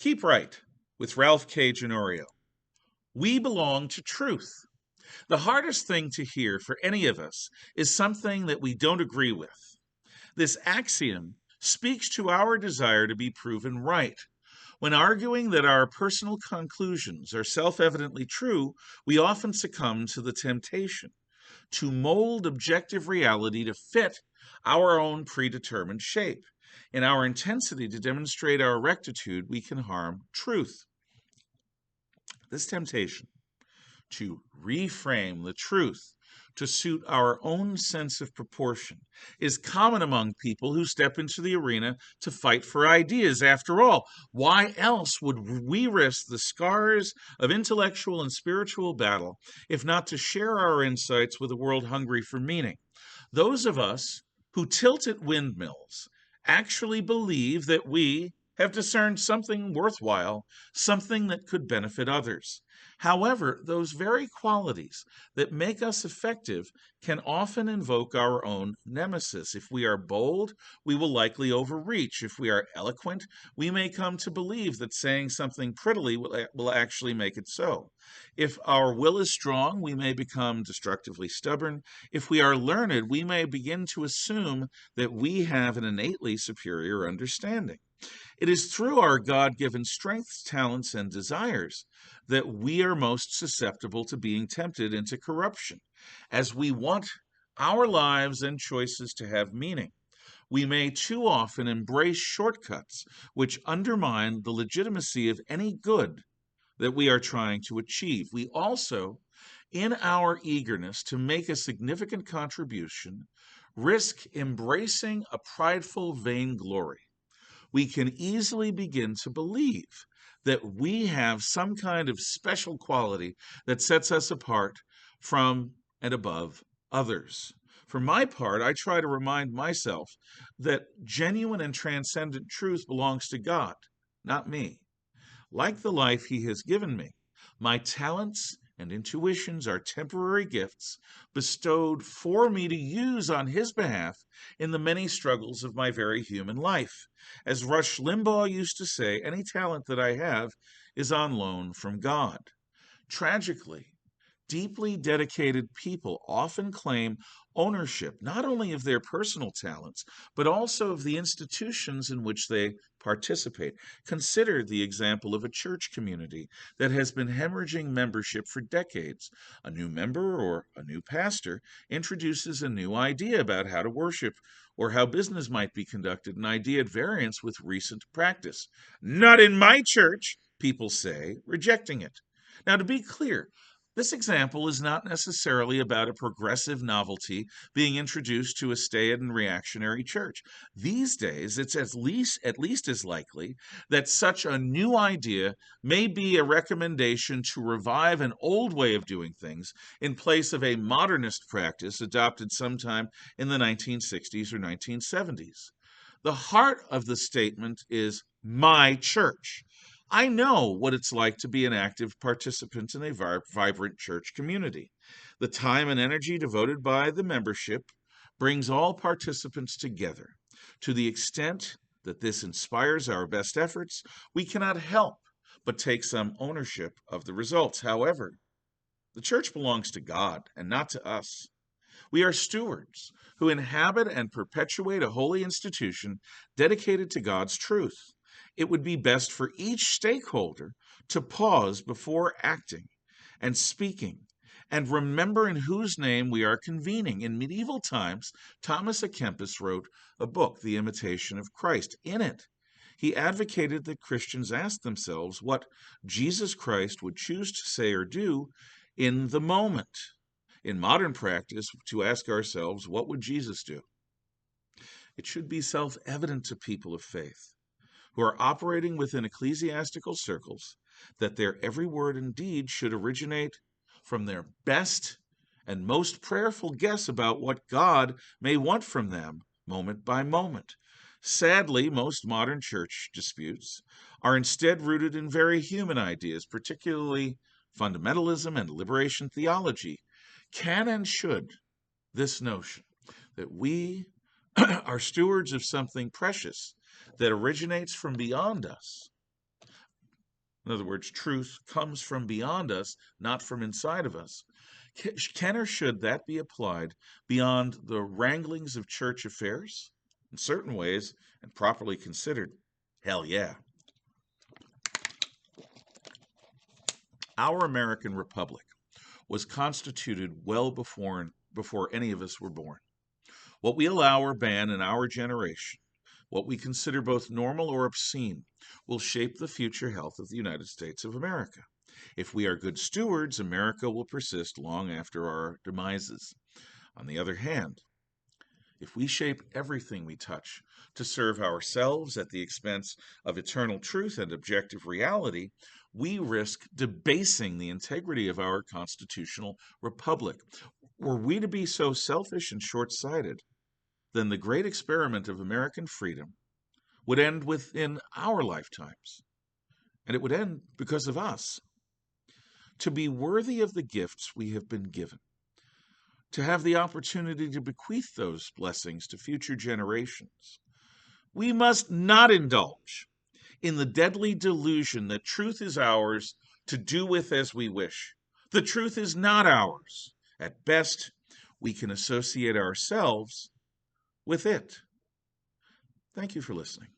Keep Right with Ralph K. Ginorio. We belong to truth. The hardest thing to hear for any of us is something that we don't agree with. This axiom speaks to our desire to be proven right. When arguing that our personal conclusions are self evidently true, we often succumb to the temptation to mold objective reality to fit our own predetermined shape. In our intensity to demonstrate our rectitude, we can harm truth. This temptation to reframe the truth to suit our own sense of proportion is common among people who step into the arena to fight for ideas. After all, why else would we risk the scars of intellectual and spiritual battle if not to share our insights with a world hungry for meaning? Those of us who tilt at windmills actually believe that we have discerned something worthwhile, something that could benefit others. However, those very qualities that make us effective can often invoke our own nemesis. If we are bold, we will likely overreach. If we are eloquent, we may come to believe that saying something prettily will actually make it so. If our will is strong, we may become destructively stubborn. If we are learned, we may begin to assume that we have an innately superior understanding. It is through our God given strengths, talents, and desires that we are most susceptible to being tempted into corruption. As we want our lives and choices to have meaning, we may too often embrace shortcuts which undermine the legitimacy of any good that we are trying to achieve. We also, in our eagerness to make a significant contribution, risk embracing a prideful vainglory. We can easily begin to believe that we have some kind of special quality that sets us apart from and above others. For my part, I try to remind myself that genuine and transcendent truth belongs to God, not me. Like the life He has given me, my talents and intuitions are temporary gifts bestowed for me to use on His behalf in the many struggles of my very human life. As Rush Limbaugh used to say, any talent that I have is on loan from God. Tragically, deeply dedicated people often claim ownership not only of their personal talents, but also of the institutions in which they participate. Consider the example of a church community that has been hemorrhaging membership for decades. A new member or a new pastor introduces a new idea about how to worship or how business might be conducted, an idea at variance with recent practice. Not in my church, people say, rejecting it. Now, to be clear, this example is not necessarily about a progressive novelty being introduced to a staid and reactionary church. These days, it's at least as likely that such a new idea may be a recommendation to revive an old way of doing things in place of a modernist practice adopted sometime in the 1960s or 1970s. The heart of the statement is my church. I know what it's like to be an active participant in a vibrant church community. The time and energy devoted by the membership brings all participants together. To the extent that this inspires our best efforts, we cannot help but take some ownership of the results. However, the church belongs to God and not to us. We are stewards who inhabit and perpetuate a holy institution dedicated to God's truth. It would be best for each stakeholder to pause before acting and speaking and remember in whose name we are convening. In medieval times, Thomas à Kempis wrote a book, The Imitation of Christ. In it, he advocated that Christians ask themselves what Jesus Christ would choose to say or do in the moment. In modern practice, to ask ourselves, what would Jesus do? It should be self-evident to people of faith who are operating within ecclesiastical circles that their every word and deed should originate from their best and most prayerful guess about what God may want from them moment by moment. Sadly, most modern church disputes are instead rooted in very human ideas, particularly fundamentalism and liberation theology. Can and should this notion that we are stewards of something precious that originates from beyond us In other words, truth comes from beyond us, not from inside of us. Can or should that be applied beyond the wranglings of church affairs? In certain ways, and properly considered, hell yeah. Our American Republic was constituted well before any of us were born. What we allow or ban in our generation, what we consider both normal or obscene, will shape the future health of the United States of America. If we are good stewards, America will persist long after our demises. On the other hand, if we shape everything we touch to serve ourselves at the expense of eternal truth and objective reality, we risk debasing the integrity of our constitutional republic. Were we to be so selfish and short-sighted, then the great experiment of American freedom would end within our lifetimes, and it would end because of us. To be worthy of the gifts we have been given, to have the opportunity to bequeath those blessings to future generations, we must not indulge in the deadly delusion that truth is ours to do with as we wish. The truth is not ours. At best, we can associate ourselves with it. Thank you for listening.